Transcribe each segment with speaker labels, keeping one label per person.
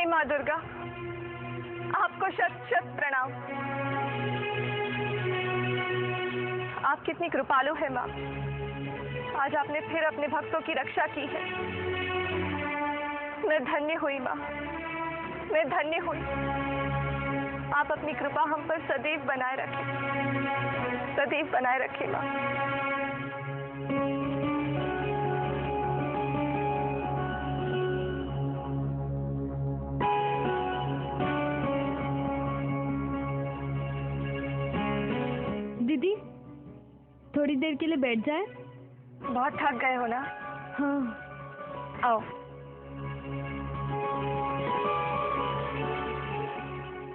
Speaker 1: माँ दुर्गा, आपको शत शत प्रणाम। आप कितनी कृपालु है माँ। आज आपने फिर अपने भक्तों की रक्षा की है। मैं धन्य हुई माँ, मैं धन्य हुई। आप अपनी कृपा हम पर सदैव बनाए रखें, सदैव बनाए रखें माँ।
Speaker 2: दीदी, थोड़ी देर के लिए बैठ जाए?
Speaker 1: बहुत थक गए हो ना?
Speaker 2: हाँ।
Speaker 1: आओ।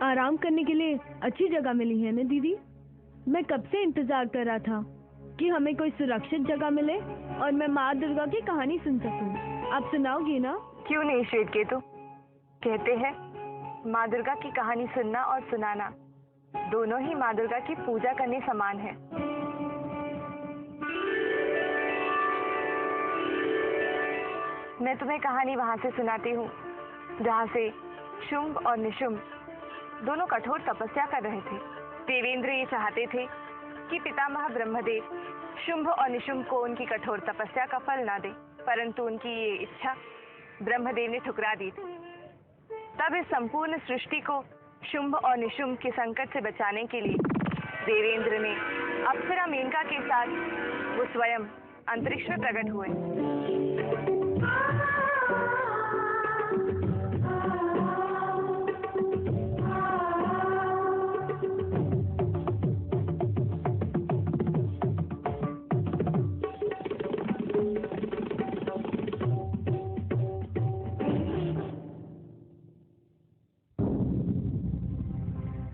Speaker 2: आराम करने के लिए अच्छी जगह मिली है ना दीदी? मैं कब से इंतजार कर रहा था कि हमें कोई सुरक्षित जगह मिले और मैं माँ दुर्गा की कहानी सुन सकूं। आप सुनाओगी ना?
Speaker 1: क्यों नहीं श्वेतकेतु, कहते हैं माँ दुर्गा की कहानी सुनना और सुनाना दोनों ही माँ दुर्गा की पूजा करने समान है। मैं तुम्हें कहानी वहां से सुनाती हूँ जहाँ से शुंभ और निशुंभ दोनों कठोर तपस्या कर रहे थे। देवेंद्र ये चाहते थे कि पितामह ब्रह्मदेव शुंभ और निशुंभ को उनकी कठोर तपस्या का फल ना दे, परंतु उनकी ये इच्छा ब्रह्मदेव ने ठुकरा दी थी। तब इस संपूर्ण सृष्टि को शुंभ और निशुंभ के संकट से बचाने के लिए देवेंद्र ने अप्सरा मेनका के साथ वो स्वयं अंतरिक्ष में प्रकट हुए।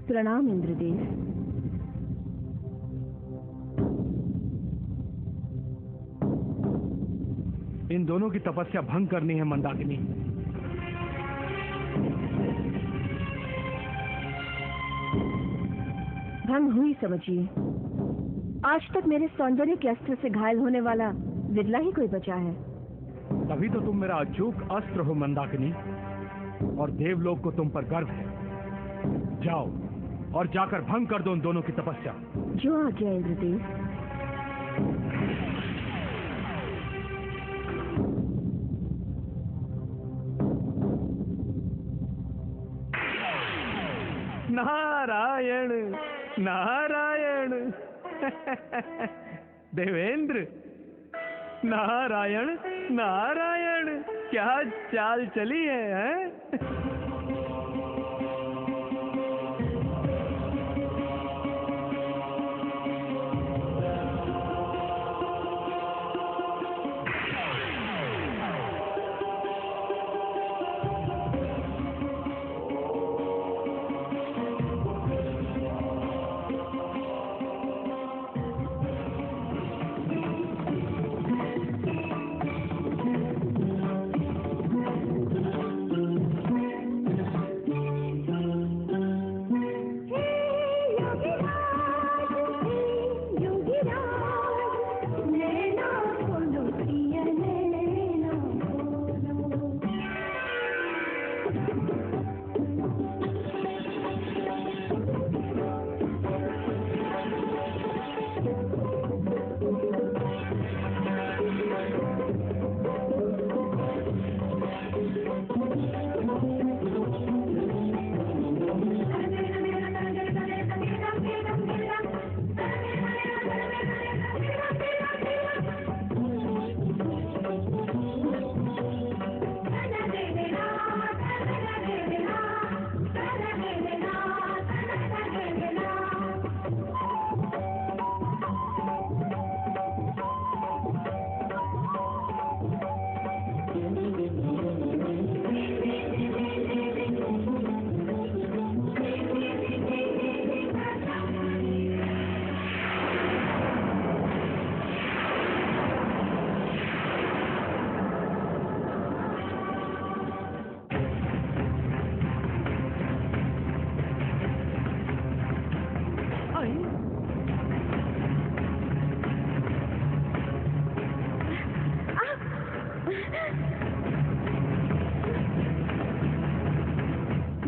Speaker 2: प्रणाम इंद्रदेव।
Speaker 3: इन दोनों की तपस्या भंग करनी है मंदाकिनी।
Speaker 2: भंग हुई समझिए। आज तक मेरे सौंदर्य के अस्त्र से घायल होने वाला विरला ही कोई बचा है।
Speaker 3: तभी तो तुम मेरा अचूक अस्त्र हो मंदाकिनी, और देवलोक को तुम पर गर्व है। जाओ और जाकर भंग कर दो उन दोनों की तपस्या।
Speaker 2: जो आ गया इंद्रदेव।
Speaker 3: नारायण नारायण। देवेंद्र, नारायण नारायण, क्या चाल चली है?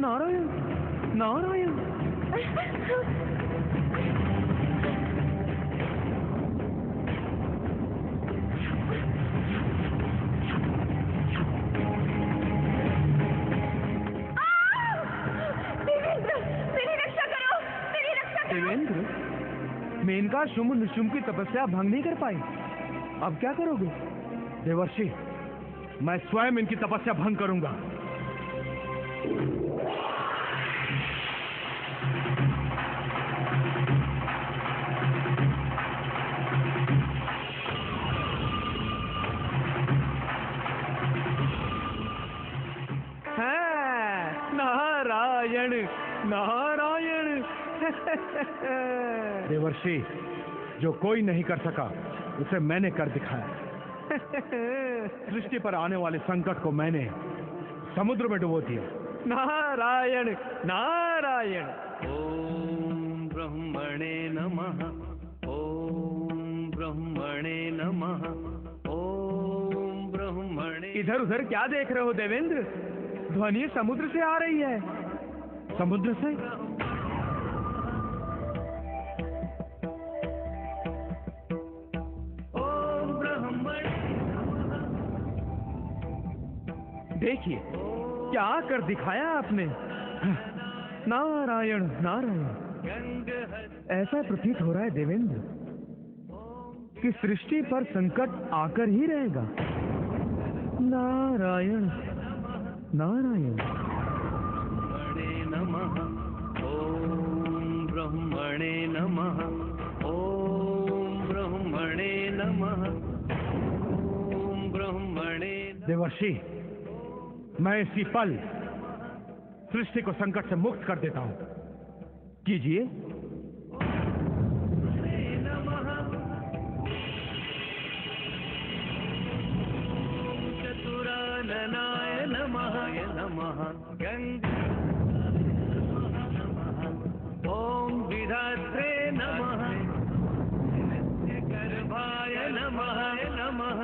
Speaker 3: नारायण नारायण। देवेंद्र, मेनका शुंभ निशुंभ की तपस्या भंग नहीं कर पाई, अब क्या करोगे? देवर्षि, मैं स्वयं इनकी तपस्या भंग करूंगा। नारायण नारायण। देवर्षि, जो कोई नहीं कर सका उसे मैंने कर दिखाया। सृष्टि पर आने वाले संकट को मैंने समुद्र में डुबो दिया। नारायण नारायण।
Speaker 4: ओम ब्रह्मणे नमः। ओम ब्रह्मणे नमः। ओम ब्रह्मणे।
Speaker 3: इधर उधर क्या देख रहे हो देवेंद्र? ध्वनि समुद्र से आ रही है। समुद्र से?
Speaker 4: ओम ब्रह्मणे।
Speaker 3: देखिए क्या कर दिखाया आपने। नारायण नारायण। ऐसा प्रतीत हो रहा है देवेंद्र कि सृष्टि पर संकट आकर ही रहेगा। नारायण नारायण।
Speaker 4: नमः। ओम ब्रह्मणे नमः। ओम ब्रह्मणे नमः। ओम ब्रह्मणे।
Speaker 3: देवर्षि, मैं इसी पल सृष्टि को संकट से मुक्त कर देता हूं। कीजिए।
Speaker 4: चतुराननाय नमः। नमः। ओम विधात्रे नमः। गर्भाय नमः। नमः।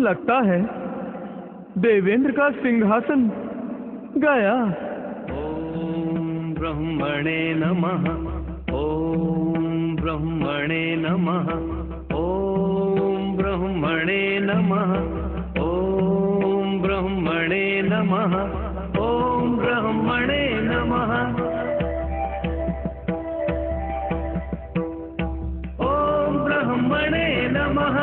Speaker 3: लगता है देवेंद्र का सिंहासन गया।
Speaker 4: ओम ब्रह्मणे नमः। ओम ब्रह्मणे नमः। ओम ब्रह्मणे नमः। ओम ब्रह्मणे नमः। ओम ब्रह्मणे नमः। ओम ब्रह्मणे नमः।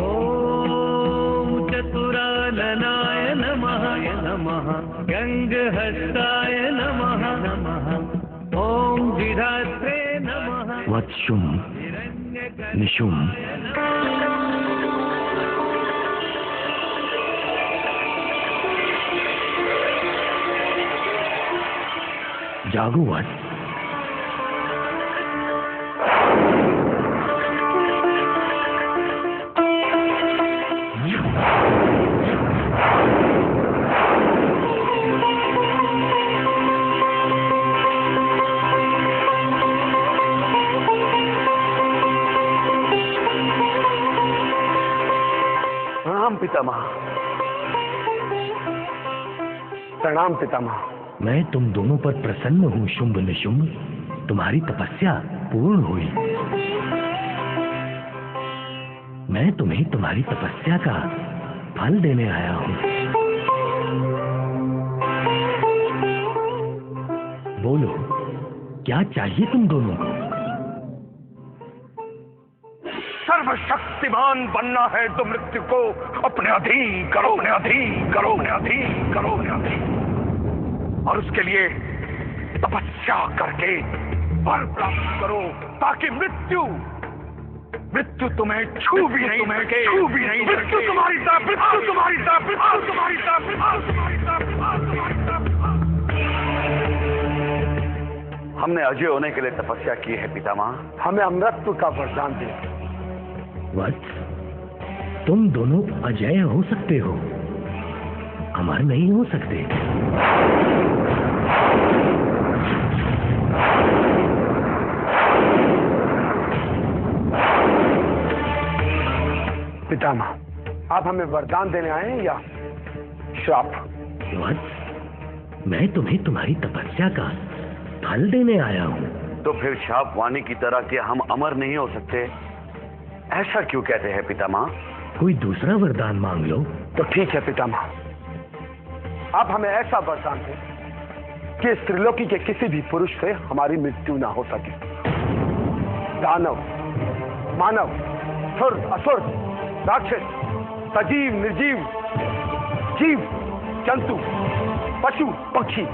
Speaker 4: ओम चतुराननाय नमः। नमः। गंगहस्ताय नमः। नमः। ओम विधात्रे नमः।
Speaker 5: वत्सुम निशुम। जागो वत्स।
Speaker 6: पितामह, प्रणाम पितामह।
Speaker 5: मैं तुम दोनों पर प्रसन्न हूँ शुंभ निशुंभ। तुम्हारी तपस्या पूर्ण हुई। मैं तुम्हें तुम्हारी तपस्या का फल देने आया हूँ। बोलो, क्या चाहिए तुम दोनों को?
Speaker 6: सर्वशक्तिमान बनना है तो मृत्यु को अपने अधीन करो, अपने अधीन करो, अपने अधीन करो, अपने अधीन। और उसके लिए तपस्या करके बल प्राप्त करो ताकि मृत्यु तुम्हें छू भी नहीं सके, छू भी नहीं सके। मृत्यु तुम्हारी तरफ, मृत्यु तुम्हारी तरफ, मृत्यु तुम्हारी तरफ, मृत्यु तुम्हारी तरफ। हमने अजय होने के लिए तपस्या की है पितामह। हमें अमृतत्व का वरदान दे।
Speaker 5: वत्स, तुम दोनों अजय हो सकते हो, अमर नहीं हो सकते।
Speaker 6: पितामह, आप हमें वरदान देने आए हैं या श्राप?
Speaker 5: वत्स, मैं तुम्हें तुम्हारी तपस्या का फल देने आया हूँ।
Speaker 7: तो फिर शाप वाणी की तरह कि हम अमर नहीं हो सकते, ऐसा क्यों कहते हैं पितामह?
Speaker 5: कोई दूसरा वरदान मांग लो।
Speaker 6: तो ठीक है पितामह, आप हमें ऐसा वरदान दें कि इस त्रिलोकी के किसी भी पुरुष से हमारी मृत्यु ना हो सके। दानव, मानव, सुर, असुर, राक्षस, सजीव, निर्जीव, जीव, जंतु, पशु, पक्षी,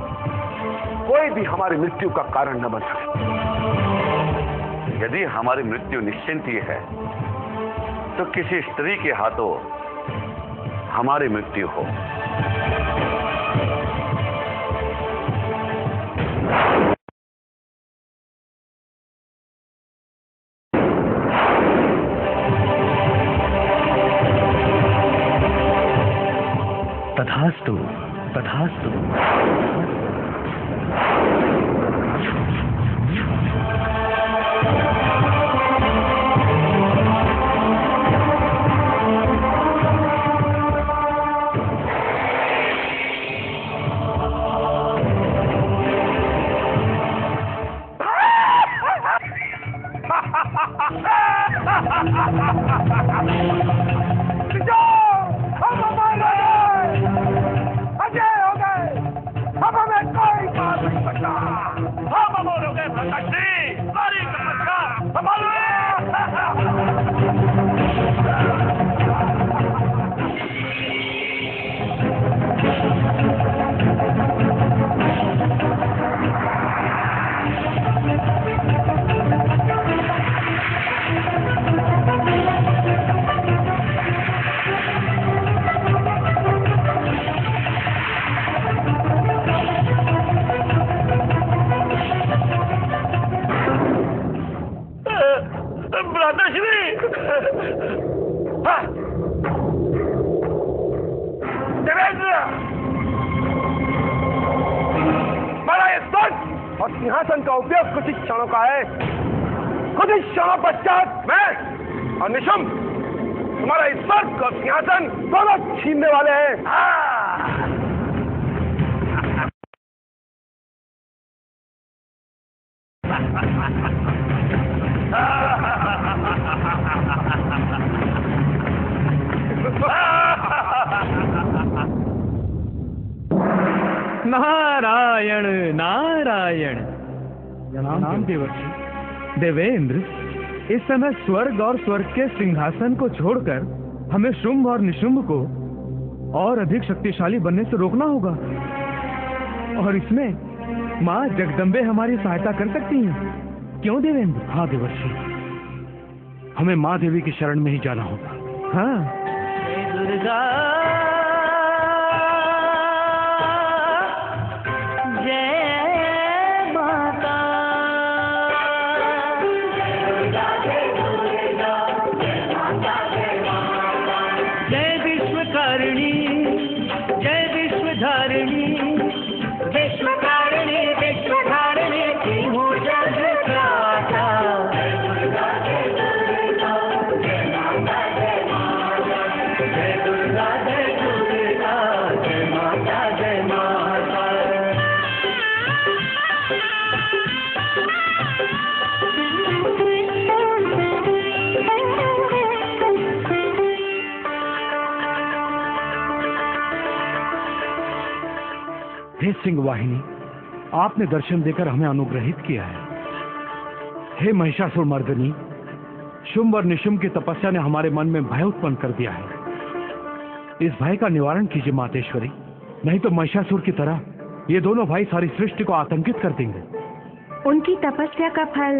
Speaker 6: कोई भी हमारी मृत्यु का कारण न बन सके।
Speaker 7: यदि हमारी मृत्यु निश्चिंत ही है तो किसी स्त्री के हाथों हमारी मृत्यु हो।
Speaker 5: तथास्तु, तथास्तु।
Speaker 6: सिंहासन का उपयोग कुछ ही क्षणों का है। कुछ ही क्षणों पश्चात मैं और निशुम तुम्हारा इस स्वर्ग और सिंहासन दोनों छीनने वाले हैं।
Speaker 3: नारायण नारायण। नाम देवर्षि। देवेंद्र, इस समय स्वर्ग और स्वर्ग के सिंहासन को छोड़कर हमें शुंभ और निशुंभ को और अधिक शक्तिशाली बनने से रोकना होगा, और इसमें माँ जगदम्बे हमारी सहायता कर सकती हैं। क्यों देवेंद्र? हाँ देवर्षि, हमें माँ देवी की शरण में ही जाना होगा। हाँ।
Speaker 4: दुर्गा
Speaker 3: सिंह वाहिनी, आपने दर्शन देकर हमें अनुग्रहित किया है। हे महिषासुर मर्दनी, शुंभ और निशुंभ की तपस्या ने हमारे मन में भय उत्पन्न कर दिया है। इस भय का निवारण कीजिए मातेश्वरी, नहीं तो महिषासुर की तरह ये दोनों भाई सारी सृष्टि को आतंकित कर देंगे।
Speaker 8: उनकी तपस्या का फल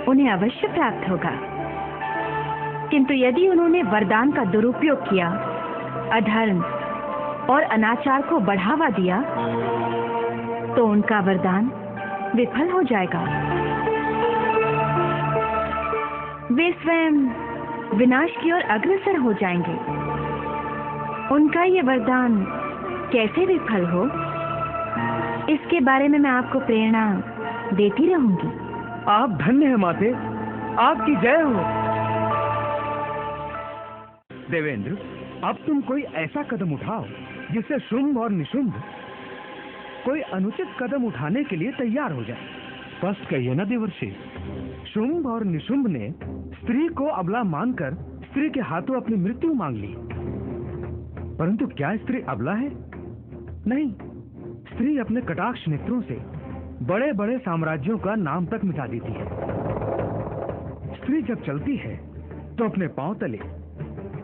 Speaker 8: उन्हें अवश्य प्राप्त होगा, किंतु यदि उन्होंने वरदान का दुरुपयोग किया, अधर्म और अनाचार को बढ़ावा दिया, तो उनका वरदान विफल हो जाएगा। वे स्वयं विनाश की ओर अग्रसर हो जाएंगे। उनका ये वरदान कैसे विफल हो, इसके बारे में मैं आपको प्रेरणा देती रहूंगी।
Speaker 3: आप धन्य हैं माते, आपकी जय हो। देवेंद्र, अब तुम कोई ऐसा कदम उठाओ जिससे शुंभ और निशुंभ कोई अनुचित कदम उठाने के लिए तैयार हो जाए। स्पष्ट कहिए ना देवर्षि। शुंभ और निशुंभ ने स्त्री को अबला मानकर स्त्री के हाथों अपनी मृत्यु मांग ली, परंतु क्या स्त्री अबला है? नहीं, स्त्री अपने कटाक्ष नेत्रों से बड़े बड़े साम्राज्यों का नाम तक मिटा देती है। स्त्री जब चलती है तो अपने पांव तले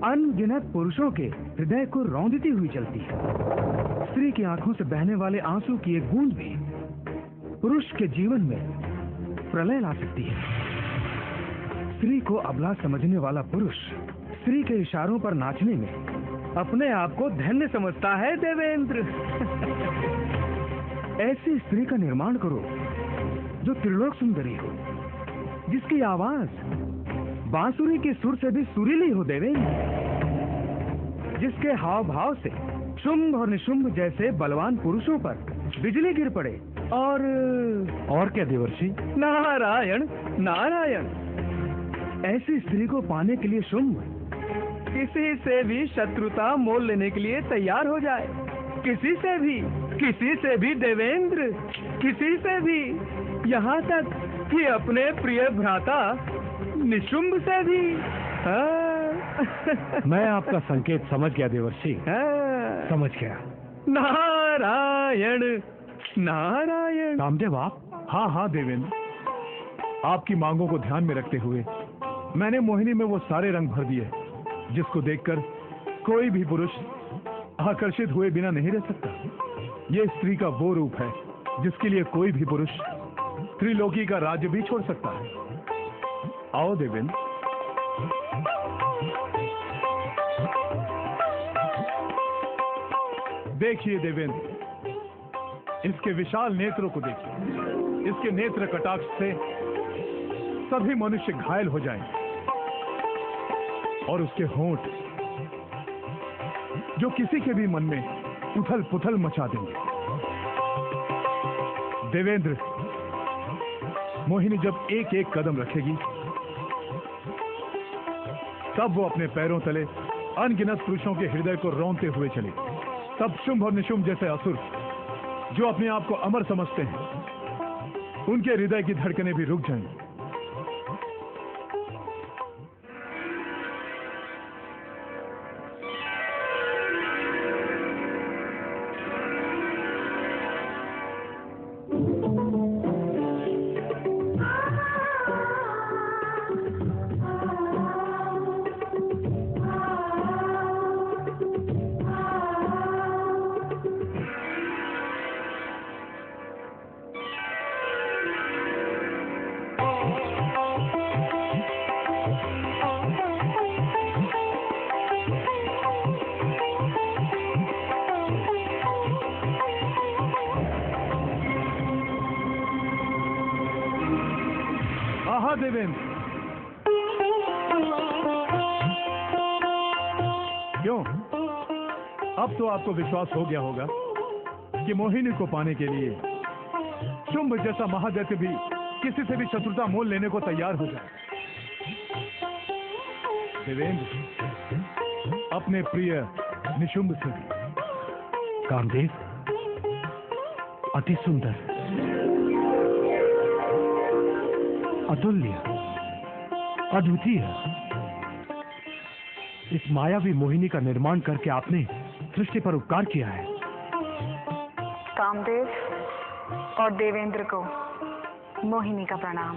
Speaker 3: अनगिनत पुरुषों के हृदय को रौंदती हुई चलती है। स्त्री की आंखों से बहने वाले आंसू की एक बूंद भी पुरुष के जीवन में प्रलय ला सकती है। स्त्री को अबला समझने वाला पुरुष स्त्री के इशारों पर नाचने में अपने आप को धन्य समझता है। देवेंद्र, ऐसी स्त्री का निर्माण करो जो त्रिलोक सुंदरी हो, जिसकी आवाज बांसुरी के सुर से भी सुरीली हो। देवेंद्र, जिसके हाव भाव से शुंभ और निशुंभ जैसे बलवान पुरुषों पर बिजली गिर पड़े। और क्या देवर्षि? नारायण नारायण। ऐसी स्त्री को पाने के लिए शुंभ किसी से भी शत्रुता मोल लेने के लिए तैयार हो जाए। किसी से भी देवेंद्र, किसी से भी, यहाँ तक कि अपने प्रिय भ्राता निशुंभ से भी। मैं आपका संकेत समझ गया देवर्षि, समझ गया। नारायण नारायण। रामदेव आप? हाँ देवेंद्र, आपकी मांगों को ध्यान में रखते हुए मैंने मोहिनी में वो सारे रंग भर दिए जिसको देखकर कोई भी पुरुष आकर्षित हुए बिना नहीं रह सकता। ये स्त्री का वो रूप है जिसके लिए कोई भी पुरुष त्रिलोकी का राज्य भी छोड़ सकता है। आओ देवेंद्र। देखिए देवेंद्र, इसके विशाल नेत्रों को देखिए। इसके नेत्र कटाक्ष से सभी मनुष्य घायल हो जाएंगे और उसके होंठ जो किसी के भी मन में उथल पुथल मचा देंगे। देवेंद्र, मोहिनी जब एक एक कदम रखेगी तब वो अपने पैरों तले अनगिनत पुरुषों के हृदय को रौंदते हुए चले। तब शुंभ और निशुंभ जैसे असुर जो अपने आप को अमर समझते हैं, उनके हृदय की धड़कनें भी रुक जाएंगी। देवेंद्र, क्यों? अब तो आपको विश्वास हो गया होगा कि मोहिनी को पाने के लिए शुंभ जैसा महादैत्य भी किसी से भी शत्रुता मोल लेने को तैयार हो जाए। देवेंद्र, अपने प्रिय निशुंभ से कामदेव अति सुंदर, अतुल्य, अद्वितीय इस मायावी मोहिनी का निर्माण करके आपने सृष्टि पर उपकार किया है।
Speaker 1: कामदेव और देवेंद्र को मोहिनी का प्रणाम।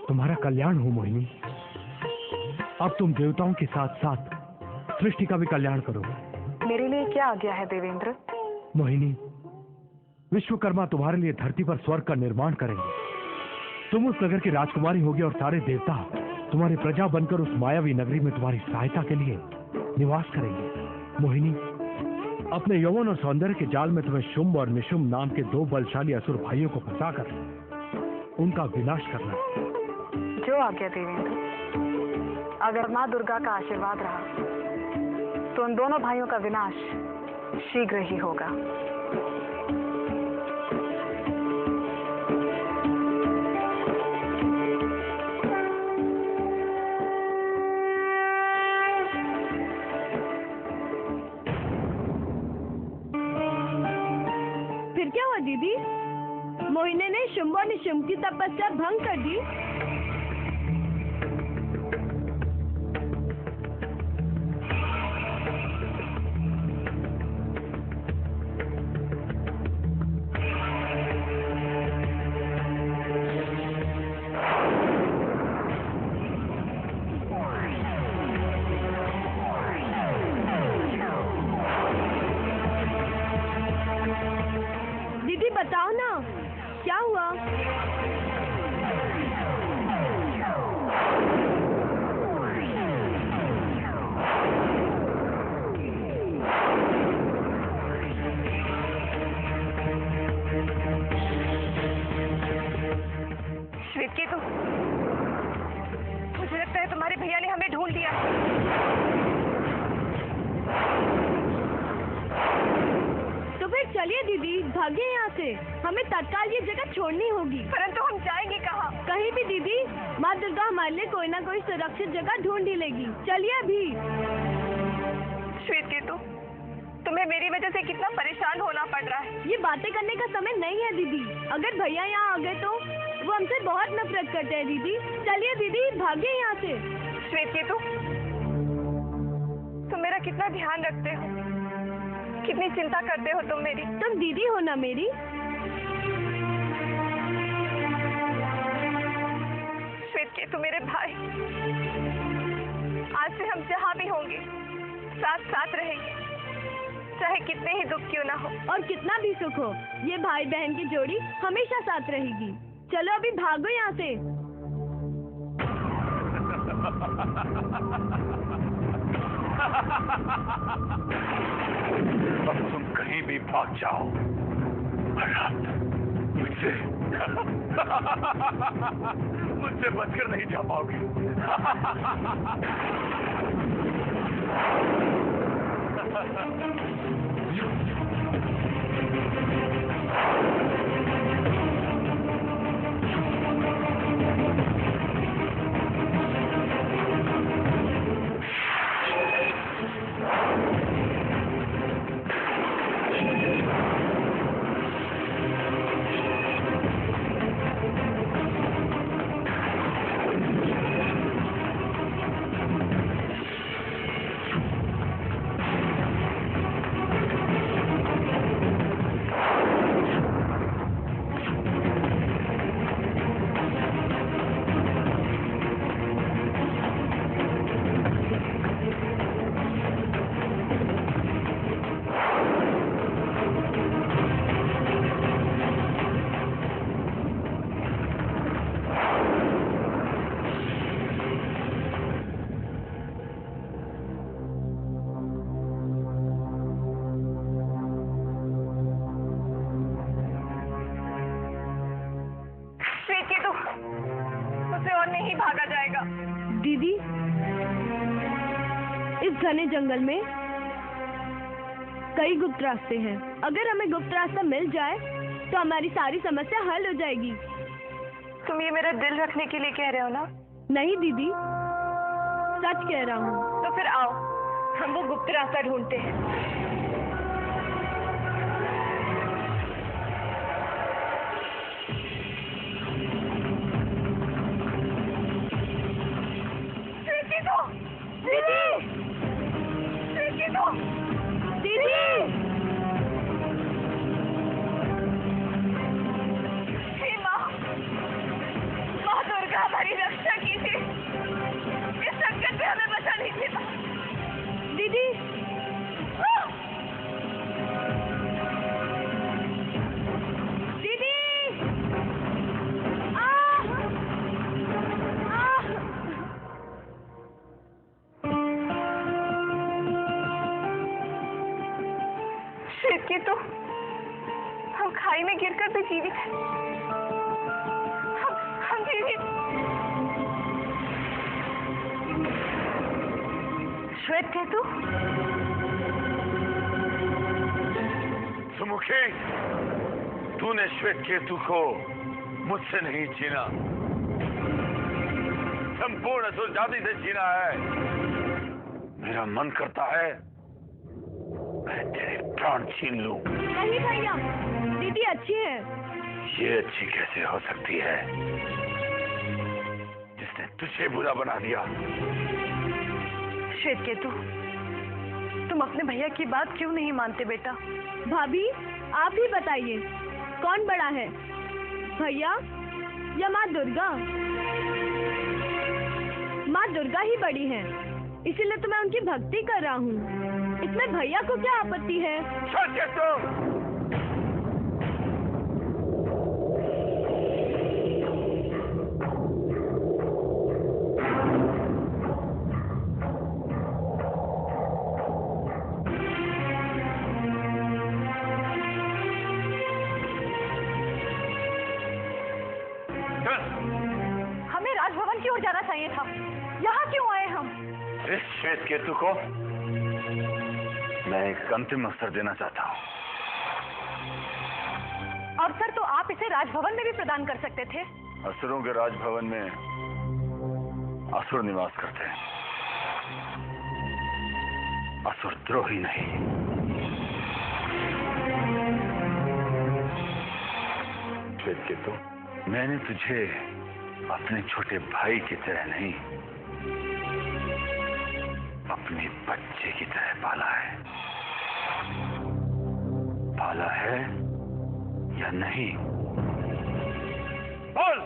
Speaker 3: तुम्हारा कल्याण हो मोहिनी। अब तुम देवताओं के साथ साथ सृष्टि का भी कल्याण करो।
Speaker 1: मेरे लिए क्या आज्ञा है देवेंद्र?
Speaker 3: मोहिनी, विश्वकर्मा तुम्हारे लिए धरती पर स्वर्ग का निर्माण करेंगे। तुम उस नगर की राजकुमारी होगी और सारे देवता तुम्हारी प्रजा बनकर उस मायावी नगरी में तुम्हारी सहायता के लिए निवास करेंगे। मोहिनी, अपने यौवन और सौंदर्य के जाल में तुम्हें शुंभ और निशुंभ नाम के दो बलशाली असुर भाइयों को फंसाकर उनका विनाश करना।
Speaker 1: जो आज्ञा देवेंद्र। अगर माँ दुर्गा का आशीर्वाद रहा तो उन दोनों भाइयों का विनाश शीघ्र ही होगा।
Speaker 2: मोहिनी ने शुंभ और निशुंभ की तपस्या भंग कर दी। दीदी बताओ ना, क्या हुआ?
Speaker 1: श्वेतकेतु, मुझे लगता है तुम्हारे भैया ने हमें ढूंढ लिया।
Speaker 2: तो फिर चलिए दीदी, भागिए यहाँ से। हमें तत्काल ये जगह छोड़नी होगी।
Speaker 1: परंतु हम जाएंगे कहाँ?
Speaker 2: कहीं भी दीदी, माँ दुर्गा हमारे लिए कोई ना कोई सुरक्षित जगह ढूंढ ही लेगी। चलिए अभी।
Speaker 1: श्वेतकेतु, तुम्हें मेरी वजह से कितना परेशान होना पड़ रहा है।
Speaker 2: ये बातें करने का समय नहीं है दीदी। अगर भैया यहाँ आ गए तो वो हमसे बहुत नफरत करते हैं दीदी। चलिए दीदी, भागिए यहाँ से।
Speaker 1: श्वेतकेतु, तुम मेरा कितना ध्यान रखते हो, कितनी चिंता करते हो तुम मेरी।
Speaker 2: तुम दीदी हो ना मेरी।
Speaker 1: श्वेतकेतु मेरे भाई, आज से हम जहाँ भी होंगे साथ साथ रहेंगे, चाहे कितने ही दुख क्यों ना हो
Speaker 2: और कितना भी सुख हो, ये भाई बहन की जोड़ी हमेशा साथ रहेगी। चलो अभी भागो यहाँ से।
Speaker 6: अब तुम कहीं भी भाग जाओ, मुझसे बचकर नहीं जा पाओगे।
Speaker 1: भागा जाएगा।
Speaker 2: दीदी, इस घने जंगल में कई गुप्त रास्ते हैं। अगर हमें गुप्त रास्ता मिल जाए तो हमारी सारी समस्या हल हो जाएगी।
Speaker 1: तुम ये मेरा दिल रखने के लिए कह रहे हो ना?
Speaker 2: नहीं दीदी, सच कह रहा हूँ।
Speaker 1: तो फिर आओ, हम वो गुप्त रास्ता ढूंढते हैं। हमारी रक्षा कीजिए, इस संकट से हमें बचा लीजिए दीदी। दीदी, श्वेतकेतु, हम खाई में गिरकर भी जीवित हैं। हम जीवित। श्वेतकेतु,
Speaker 6: सुमुखी, तूने श्वेतकेतु को मुझसे नहीं छीना, संपूर्ण सुजाति से छीना है। मेरा मन करता है मैं तेरे प्राण छीन लूं।
Speaker 2: नहीं भैया, दीदी अच्छी है।
Speaker 6: ये अच्छी कैसे हो सकती है जिसने तुझे बुरा बना दिया?
Speaker 1: श्वेतकेतु, तुम अपने भैया की बात क्यों नहीं मानते बेटा?
Speaker 2: भाभी, आप ही बताइए, कौन बड़ा है, भैया या माँ दुर्गा? माँ दुर्गा ही बड़ी है, इसीलिए तो मैं उनकी भक्ति कर रहा हूँ। इसमें भैया को क्या आपत्ति है?
Speaker 1: हमें राजभवन की ओर जाना चाहिए था, यहाँ क्यों आए हम?
Speaker 6: इस श्वेतकेतु को मैं एक अंतिम अवसर देना चाहता हूँ।
Speaker 1: अवसर तो आप इसे राजभवन में भी प्रदान कर सकते थे।
Speaker 6: असुरों के राजभवन में असुर निवास करते हैं, असुर द्रोही नहीं। श्वेतकेतु, मैंने तुझे अपने छोटे भाई की तरह नहीं, अपने बच्चे की तरह पाला है। पाला है या नहीं? बोल।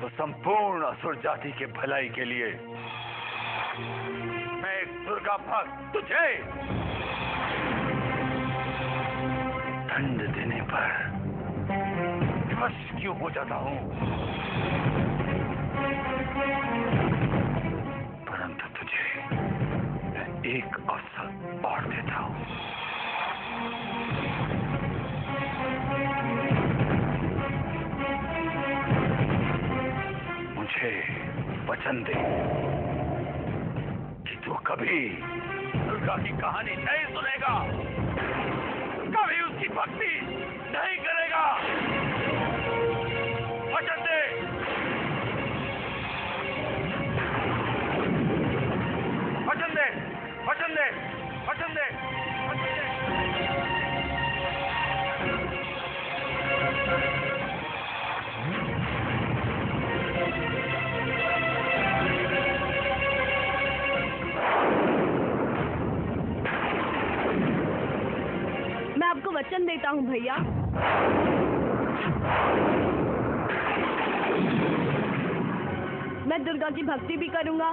Speaker 6: तो संपूर्ण असुर जाति के भलाई के लिए मैं एक दुर्गा भक्त तुझे दंड देने पर विवश क्यों हो जाता हूं? परंतु तुझे मैं एक अवसर और देता हूं। मुझे वचन दे कि तू कभी दुर्गा की कहानी नहीं सुनेगा, कभी उसकी भक्ति नहीं करेगा। वचन दे। वचन दे, वचन दे, वचन दे, वचन दे।
Speaker 2: मैं आपको वचन देता हूँ भैया। मैं दुर्गा की भक्ति भी करूंगा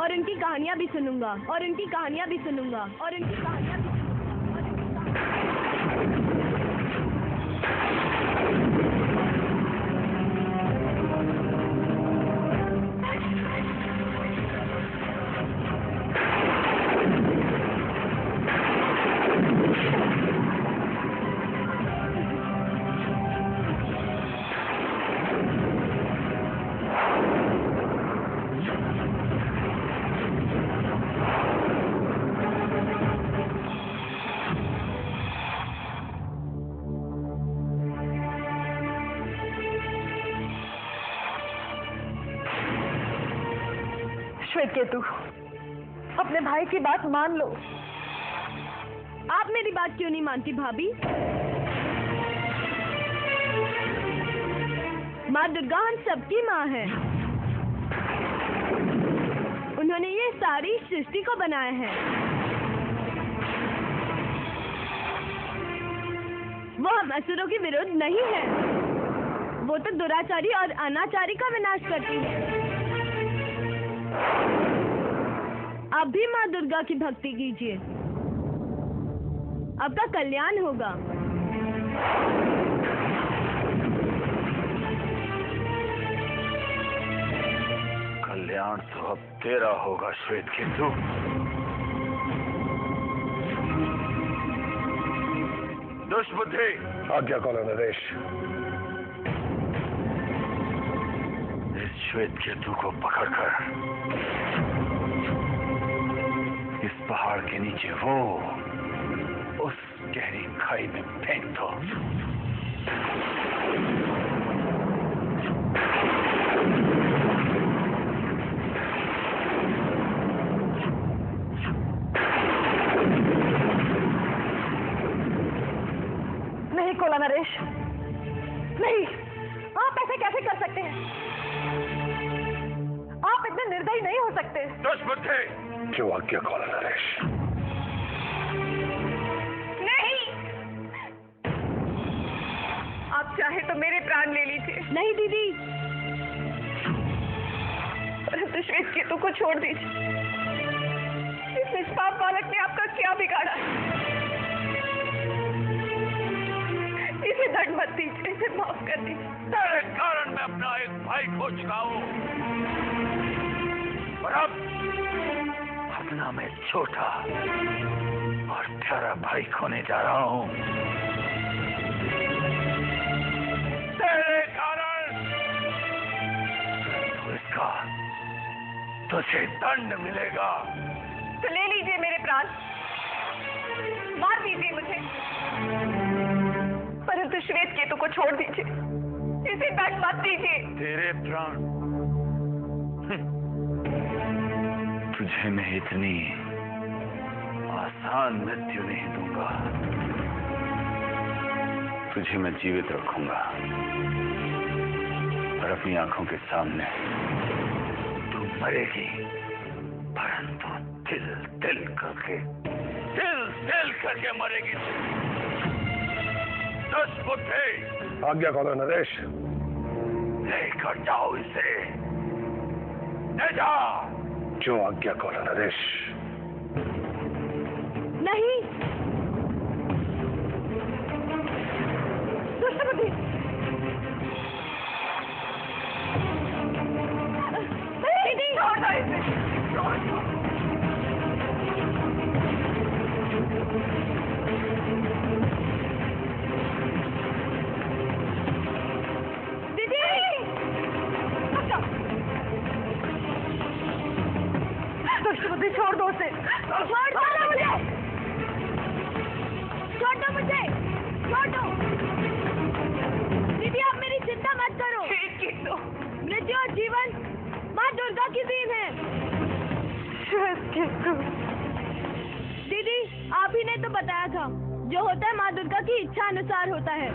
Speaker 2: और इनकी कहानियां भी सुनूंगा और इनकी कहानियां भी सुनूंगा और इनकी कहानियां भी
Speaker 1: श्वेतकेतु, अपने भाई की बात मान लो।
Speaker 2: आप मेरी बात क्यों नहीं मानती भाभी? माँ दुर्गा हम सबकी माँ है। उन्होंने ये सारी सृष्टि को बनाया है। वो हम असुरों के विरुद्ध नहीं है। वो तो दुराचारी और अनाचारी का विनाश करती है। आप भी माँ दुर्गा की भक्ति कीजिए, आपका कल्याण होगा।
Speaker 6: कल्याण तो अब तेरा होगा श्वेतकेतु। दुष्बुद्धि, आज्ञा करो नरेश। इस श्वेतकेतु को पकड़कर इस पहाड़ के नीचे वो उस गहरी खाई में फेंक दो।
Speaker 1: नहीं कोला नरेश, नहीं, आप ऐसे कैसे कर सकते हैं? आप इतने निर्दयी नहीं हो सकते।
Speaker 6: दुष्बुद्धे, जो आज्ञा कोला नरेश।
Speaker 1: नहीं, आप चाहे तो मेरे प्राण ले लीजिए।
Speaker 2: नहीं दीदी,
Speaker 1: परंतु श्वेत केतु को छोड़ दीजिए। इस निष्पाप बालक ने आपका क्या बिगाड़ा? इसे दंड मत दीजिए, इसे माफ कर दीजिए।
Speaker 6: तेरे कारण मैं अपना एक भाई खो चुका हूँ, और अब अपना मैं छोटा और प्यारा भाई खोने जा रहा हूँ। तेरे कारण तो इसका तुझे दंड मिलेगा।
Speaker 1: तो ले लीजिए मेरे प्राण, मार दीजिए मुझे, परंतु श्वेत केतु को छोड़ दीजिए, इसे दंड मत दीजिए।
Speaker 6: तेरे प्राण तुझे मैं इतनी आसान मृत्यु नहीं दूंगा। तुझे मैं जीवित रखूंगा और अपनी आंखों के सामने तू मरेगी, परंतु दिल दिल करके मरेगी। दुष्बुद्धे, आज्ञा करो नरेश, लेकर जाओ इसे, ले जा। जो आज्ञा करो नरेश।
Speaker 2: नहीं,
Speaker 1: दुष्टबुद्धि, दीदी, छोड़ दो इसे, छोड़ दो। दुष्टबुद्धि, छोड़ दो उसे, छोड़ दो मुझे,
Speaker 2: छोड़ दो मुझे, छोड़ दो। दीदी आप मेरी चिंता मत करो, मृत्यु और जीवन माँ दुर्गा की देन है। दीदी आप ही ने तो बताया था, जो होता है माँ दुर्गा की इच्छा अनुसार होता है।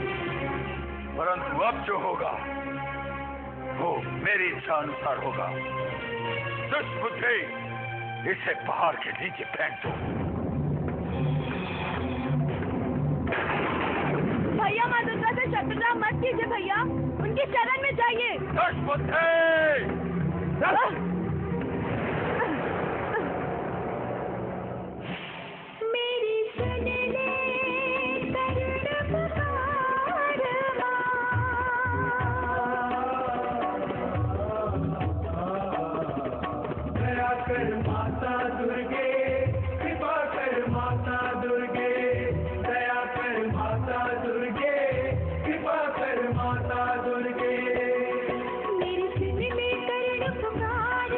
Speaker 6: परंतु अब जो होगा वो मेरी इच्छा अनुसार होगा। दुष्बुद्धि, इसे पहाड़ के नीचे फेंक दो।
Speaker 2: भैया माँ दुर्गा से शत्रुता मत कीजिए भैया, उनकी शरण में जाइए।
Speaker 6: दुष्बुद्धि,
Speaker 2: मेरी सुन ले करुण पुकार
Speaker 4: दया कर माता दुर्गे, कृपा कर माता दुर्गे, दया कर माता दुर्गे, कृपा कर माता दुर्गे।
Speaker 2: मेरी सुन ले करुण पुकार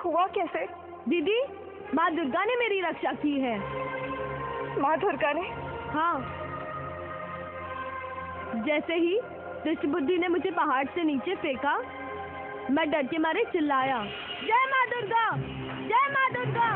Speaker 1: हुआ कैसे?
Speaker 2: दीदी, माँ दुर्गा ने मेरी रक्षा की है।
Speaker 1: माँ दुर्गा ने?
Speaker 2: हाँ। जैसे ही दुष्ट बुद्धि ने मुझे पहाड़ से नीचे फेंका, मैं डर के मारे चिल्लाया, जय माँ दुर्गा, जय माँ दुर्गा।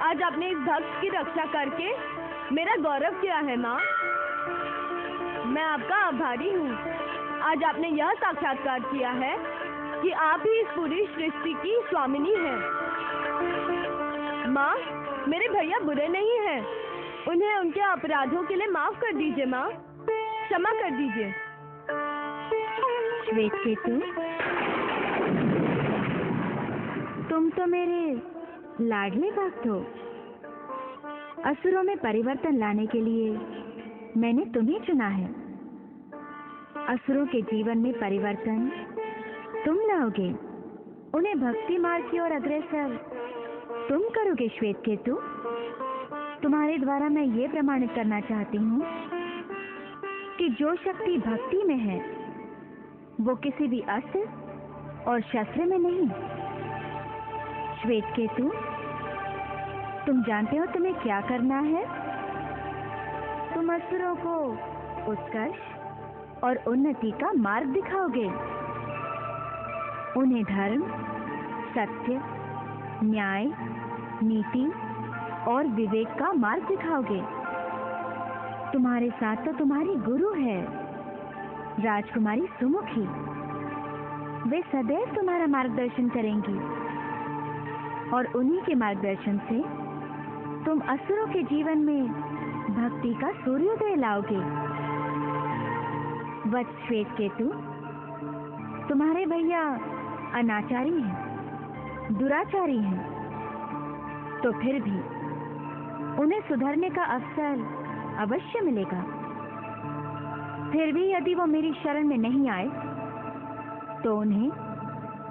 Speaker 2: आज आपने इस भक्त की रक्षा करके मेरा गौरव किया है माँ। मैं आपका आभारी हूँ। आज आपने यह साक्षात्कार किया है कि आप ही इस पूरी सृष्टि की स्वामिनी हैं। माँ, मेरे भैया बुरे नहीं हैं। उन्हें उनके अपराधों के लिए माफ कर दीजिए माँ, क्षमा कर दीजिए।
Speaker 8: श्वेतकेतु, तुम तो मेरे लाडले भक्त हो। असुरों में परिवर्तन लाने के लिए मैंने तुम्हें चुना है। असुरों के जीवन में परिवर्तन तुम लाओगे, उन्हें भक्ति मार्ग की ओर अग्रसर तुम करोगे। श्वेतकेतु, तुम्हारे द्वारा मैं ये प्रमाणित करना चाहती हूँ कि जो शक्ति भक्ति में है वो किसी भी अस्त्र और शस्त्र में नहीं। श्वेतकेतु, तुम जानते हो तुम्हें क्या करना है? तुम असुरों को उत्कर्ष और उन्नति का मार्ग दिखाओगे। उन्हें धर्म, सत्य, न्याय, नीति और विवेक का मार्ग दिखाओगे। तुम्हारे साथ तो तुम्हारी गुरु है, राजकुमारी सुमुखी। वे सदैव तुम्हारा मार्गदर्शन करेंगी और उन्हीं के मार्गदर्शन से तुम असुरों के जीवन में भक्ति का सूर्योदय लाओगे। वत्स श्वेतकेतु, तुम्हारे भैया अनाचारी हैं, दुराचारी हैं, तो फिर भी उन्हें सुधरने का अवसर अवश्य मिलेगा। फिर भी यदि वो मेरी शरण में नहीं आए तो उन्हें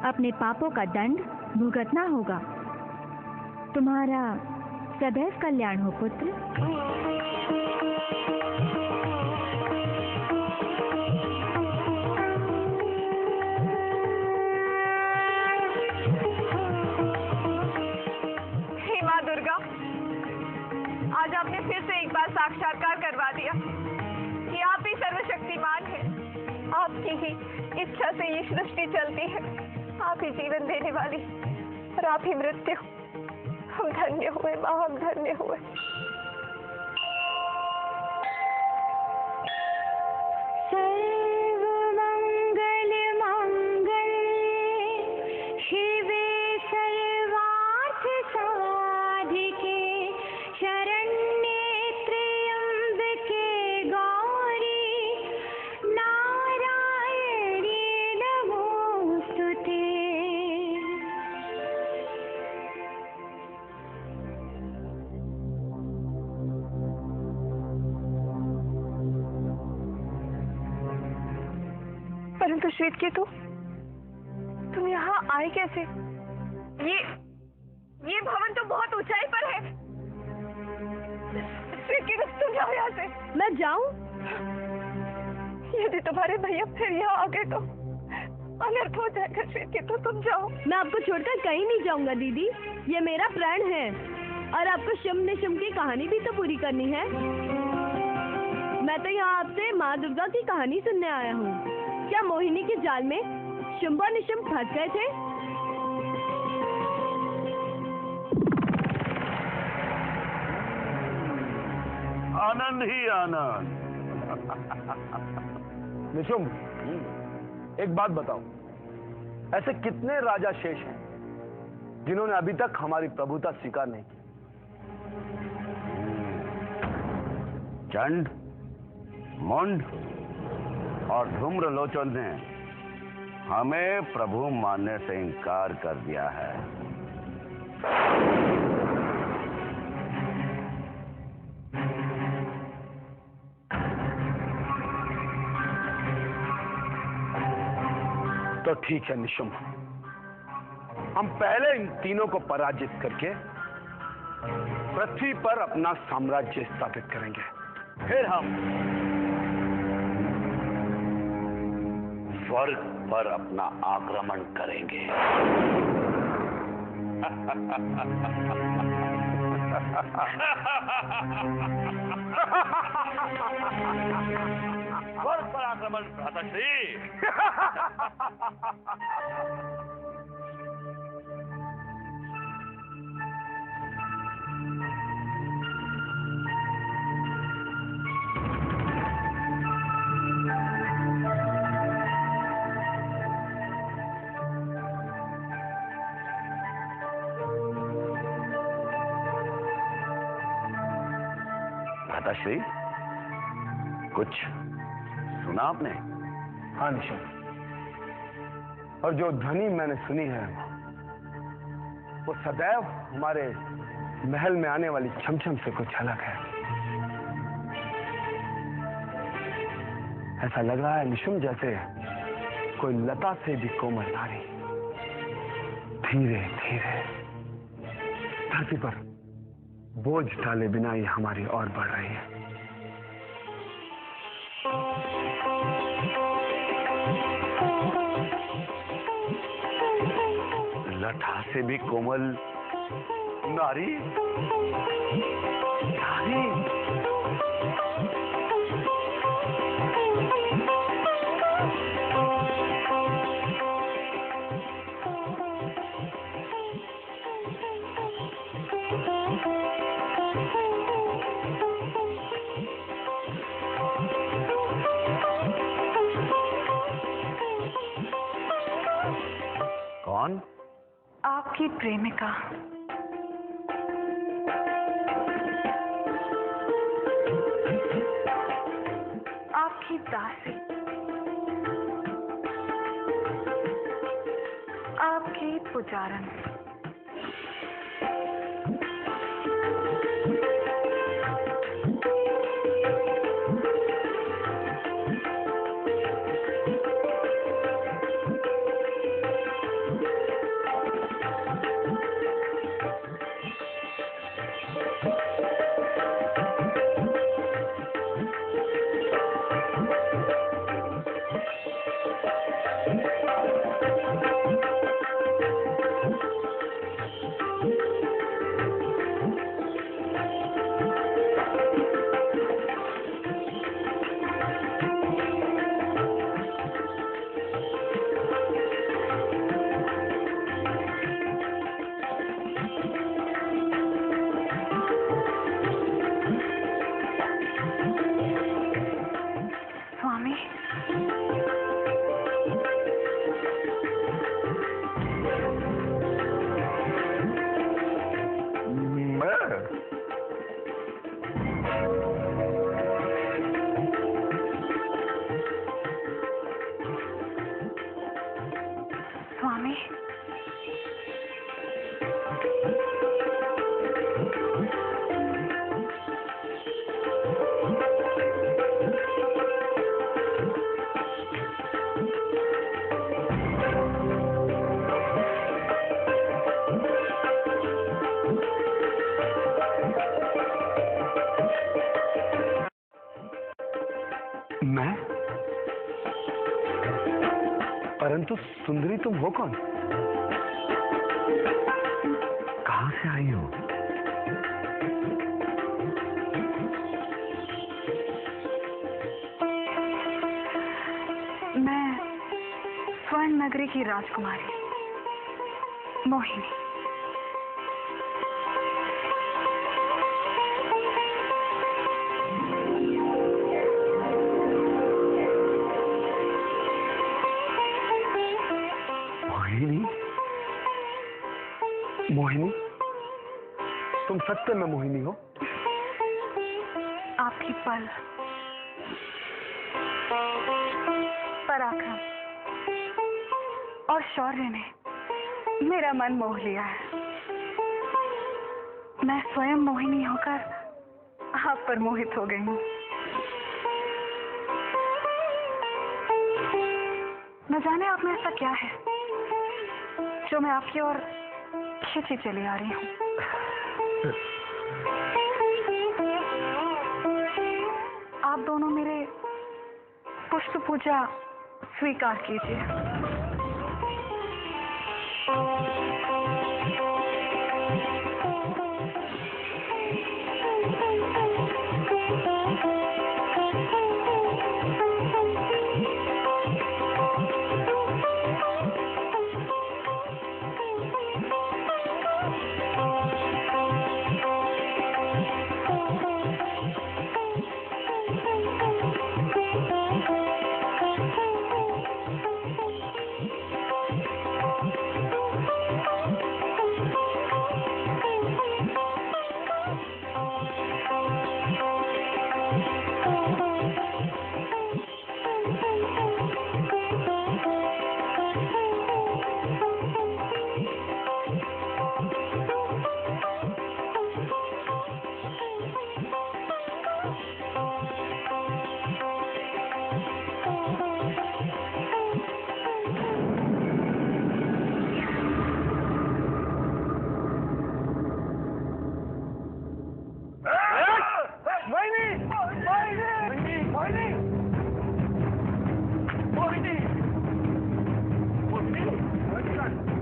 Speaker 8: अपने पापों का दंड भुगतना होगा। तुम्हारा सदैव कल्याण हो पुत्र।
Speaker 1: हे माँ दुर्गा, आज आपने फिर से एक बार साक्षात्कार करवा दिया कि आप ही सर्वशक्तिमान हैं। आपकी ही इच्छा से ये सृष्टि चलती है। आप ही जीवन देने वाली और आप ही मृत्यु। हम धन्य हुए माँ, हम धन्य हुए। परंतु श्वेतकेतु, तुम यहाँ आए कैसे? ये भवन तो बहुत ऊंचाई पर है। श्वेतकेतु, तुम जाओ यहाँ से।
Speaker 2: मैं जाऊं?
Speaker 1: यदि तुम्हारे भैया फिर यहाँ आ गए तो अनर्थ हो जाएगा। श्वेतकेतु, तुम जाओ।
Speaker 2: मैं आपको छोड़कर कहीं नहीं जाऊंगा दीदी, ये मेरा प्रण है। और आपको शुम्भ निशुम्भ की कहानी भी तो पूरी करनी है। मैं तो यहाँ आपसे माँ दुर्गा की कहानी सुनने आया हूँ। क्या मोहिनी के जाल में शुम्भ और निशुम्भ फंस गए थे?
Speaker 7: आनंद ही आनंद।
Speaker 9: निशुम्भ, एक बात बताओ, ऐसे कितने राजा शेष हैं जिन्होंने अभी तक हमारी प्रभुता स्वीकार नहीं की?
Speaker 7: चंड, मुंड और धूम्रलोचन ने हमें प्रभु मानने से इनकार कर दिया है।
Speaker 9: तो ठीक है निशुम्भ, हम पहले इन तीनों को पराजित करके पृथ्वी पर अपना साम्राज्य स्थापित करेंगे, फिर हम
Speaker 7: स्वर्ग पर अपना आक्रमण करेंगे। स्वर्ग पर आक्रमण, भ्राताश्री। भ्राताश्री, कुछ सुना आपने?
Speaker 9: हाँ निशुम्भ, और जो ध्वनि मैंने सुनी है वो सदैव हमारे महल में आने वाली छमछम से कुछ अलग है। ऐसा लग रहा है निशुम्भ जैसे कोई लता से भी कोमल नारी धीरे धीरे धरती पर बोझ डाले बिना ही हमारी ओर बढ़ रही है।
Speaker 7: लता से भी कोमल नारी? नारी? कौन?
Speaker 1: आपकी प्रेमिका। आपकी दासी। आपकी पुजारन। स्वामी,
Speaker 9: मैं? परंतु सुंदरी तुम हो कौन? कहां से आई हो?
Speaker 1: नगरी की राजकुमारी मोहिनी।
Speaker 9: मोहिनी, मोहिनी, तुम सत्य में मोहिनी हो?
Speaker 1: आपकी पराक्रम और शौर्य ने मेरा मन मोह लिया है। मैं स्वयं मोहिनी होकर आप पर मोहित हो गई हूँ। न जाने आप में ऐसा क्या है जो मैं आपकी ओर खींची चली आ रही हूँ। आप दोनों मेरे पुष्प पूजा स्वीकार कीजिए।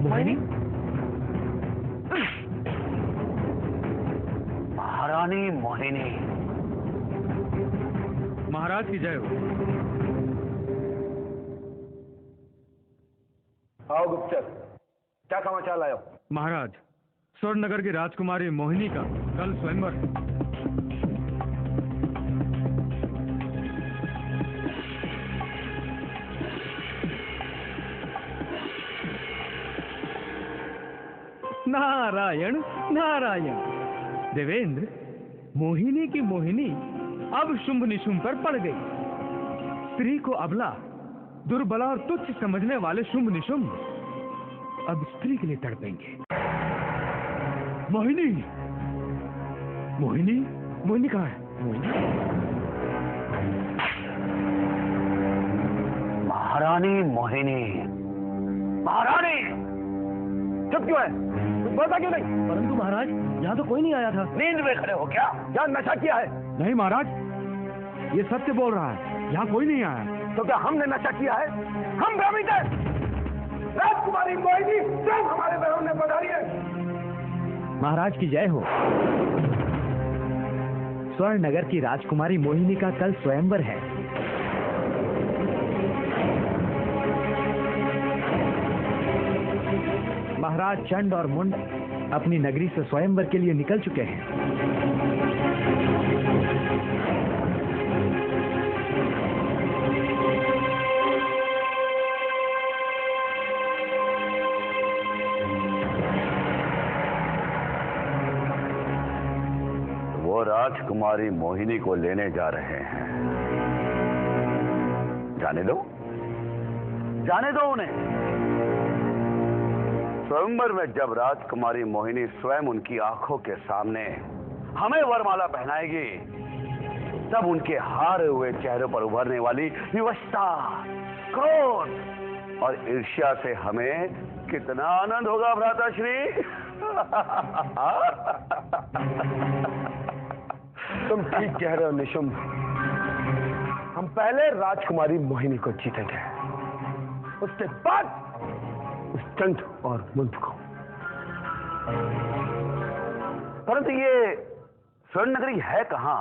Speaker 5: मोहिनी, महारानी मोहिनी।
Speaker 3: महाराज की जय हो।
Speaker 9: आओ गुप्तचर, क्या समाचार लाए हो?
Speaker 3: महाराज, स्वर्ण नगर की राजकुमारी मोहिनी का कल स्वयंवर है। नारायण नारायण। देवेंद्र, मोहिनी की मोहिनी अब शुंभ निशुंभ पर पड़ गई। स्त्री को अबला, दुर्बला और तुच्छ समझने वाले शुंभ निशुंभ अब स्त्री के लिए तड़पेंगे। मोहिनी, मोहिनी, मोहिनी कहाँ है? मोहिनी,
Speaker 5: महारानी मोहिनी। महारानी,
Speaker 9: चुप क्यों है? कुछ बोलता क्यों नहीं?
Speaker 5: परंतु महाराज, यहाँ तो कोई नहीं आया था। नींद में खड़े हो क्या?
Speaker 9: क्या नशा किया है?
Speaker 3: नहीं महाराज, ये सत्य बोल रहा है, यहाँ कोई नहीं आया।
Speaker 9: तो क्या हमने नशा किया है? हम भ्रमित हैं। राजकुमारी मोहिनी स्वयं हमारे महल में पधारी है।
Speaker 5: महाराज की जय हो। स्वर्ण नगर की राजकुमारी मोहिनी का कल स्वयंवर है। महाराज चंड और मुंड अपनी नगरी से स्वयंवर के लिए निकल चुके हैं।
Speaker 7: वो राजकुमारी मोहिनी को लेने जा रहे हैं। जाने दो, जाने दो उन्हें। स्वयंवर में जब राजकुमारी मोहिनी स्वयं उनकी आंखों के सामने हमें वरमाला पहनाएगी, तब उनके हारे हुए चेहरों पर उभरने वाली विवशता, क्रोध और ईर्ष्या से हमें कितना आनंद होगा भ्राताश्री।
Speaker 9: तुम ठीक कह रहे हो निशुंभ। हम पहले राजकुमारी मोहिनी को जीतेंगे, उसके बाद उस चंड और मुंड को।
Speaker 7: परंतु ये स्वर्ण नगरी है कहां?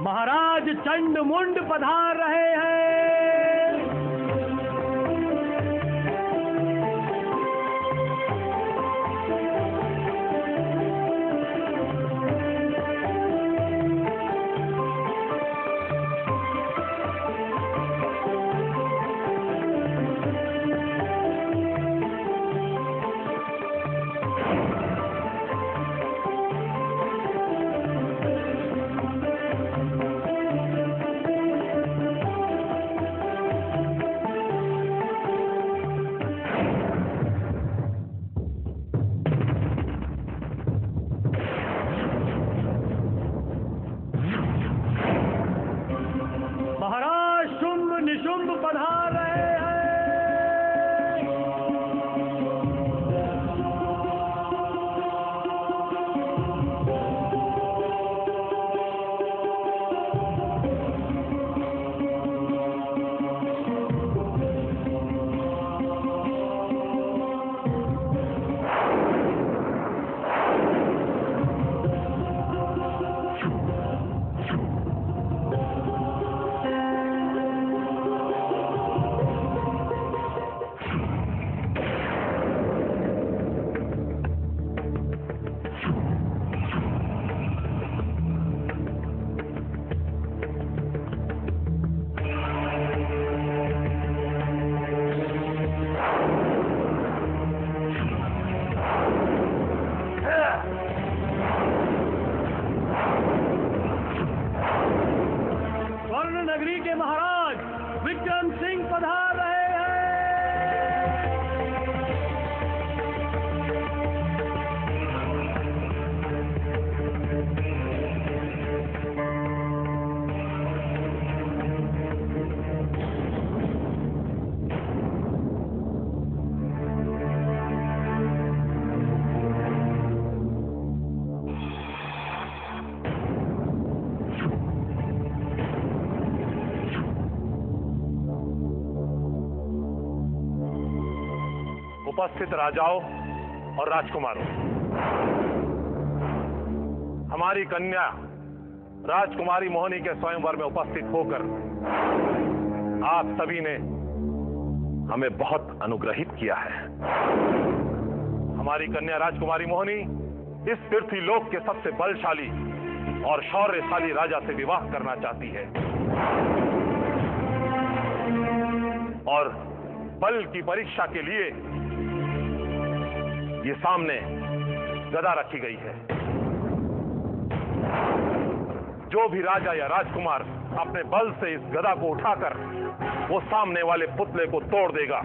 Speaker 3: महाराज चंड मुंड पधार रहे हैं। निशुंभ पधार रहे हैं। नगरी के महाराज विक्रम सिंह पधार रहे हैं।
Speaker 10: उपस्थित राजाओं और राजकुमारों, हमारी कन्या राजकुमारी मोहिनी के स्वयंवर में उपस्थित होकर आप सभी ने हमें बहुत अनुग्रहित किया है। हमारी कन्या राजकुमारी मोहिनी इस पृथ्वी लोक के सबसे बलशाली और शौर्यशाली राजा से विवाह करना चाहती है और बल की परीक्षा के लिए ये सामने गदा रखी गई है। जो भी राजा या राजकुमार अपने बल से इस गदा को उठाकर वो सामने वाले पुतले को तोड़ देगा,